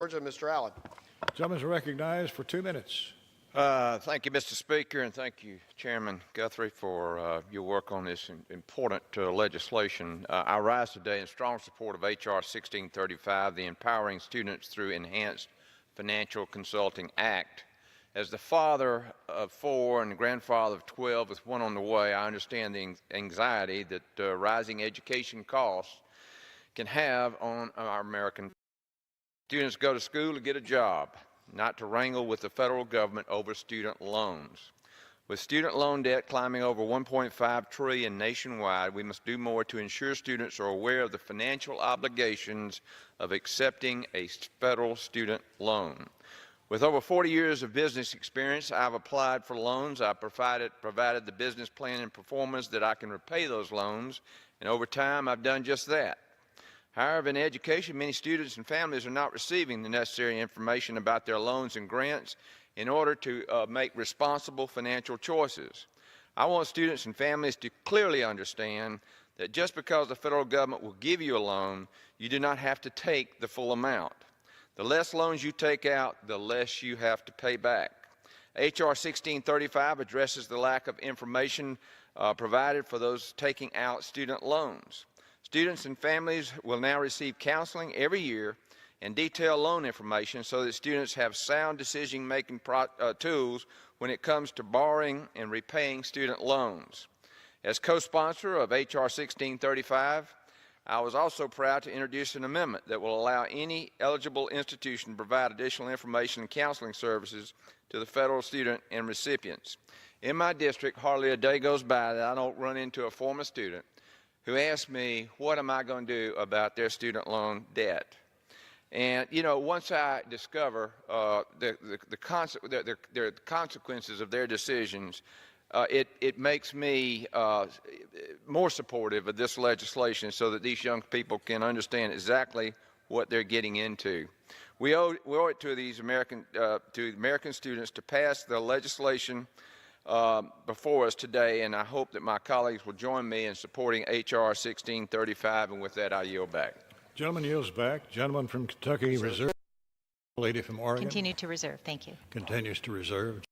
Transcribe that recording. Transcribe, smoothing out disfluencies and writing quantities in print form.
Georgia, Mr. Allen. Gentleman is recognized for 2 minutes. Thank you, Mr. Speaker, and thank you, Chairman Guthrie, for your work on this important legislation. I rise today in strong support of H.R. 1635, the Empowering Students Through Enhanced Financial Consulting Act. As the father of 4 and the grandfather of 12 with one on the way, I understand the anxiety that rising education costs can have on our American students. Go to school to get a job, not to wrangle with the federal government over student loans. With student loan debt climbing over $1.5 trillion nationwide, we must do more to ensure students are aware of the financial obligations of accepting a federal student loan. With over 40 years of business experience, I've applied for loans. I've provided the business plan and performance that I can repay those loans, and over time I've done just that. However, in education, many students and families are not receiving the necessary information about their loans and grants in order to make responsible financial choices. I want students and families to clearly understand that just because the federal government will give you a loan, you do not have to take the full amount. The less loans you take out, the less you have to pay back. H.R. 1635 addresses the lack of information provided for those taking out student loans. Students and families will now receive counseling every year and detailed loan information so that students have sound decision-making tools when it comes to borrowing and repaying student loans. As co-sponsor of H.R. 1635, I was also proud to introduce an amendment that will allow any eligible institution to provide additional information and counseling services to the federal student and recipients. In my district, hardly a day goes by that I don't run into a former student who asks me, what am I going to do about their student loan debt? And, you know, once I discover the consequences of their decisions, it makes me more supportive of this legislation so that these young people can understand exactly what they're getting into. We owe it to these American students to pass the legislation before us today, and I hope that my colleagues will join me in supporting H.R. 1635, and with that I yield back. Gentleman yields back. Gentleman from Kentucky reserve. Lady from Oregon. Continue to reserve. Thank you. Continues to reserve.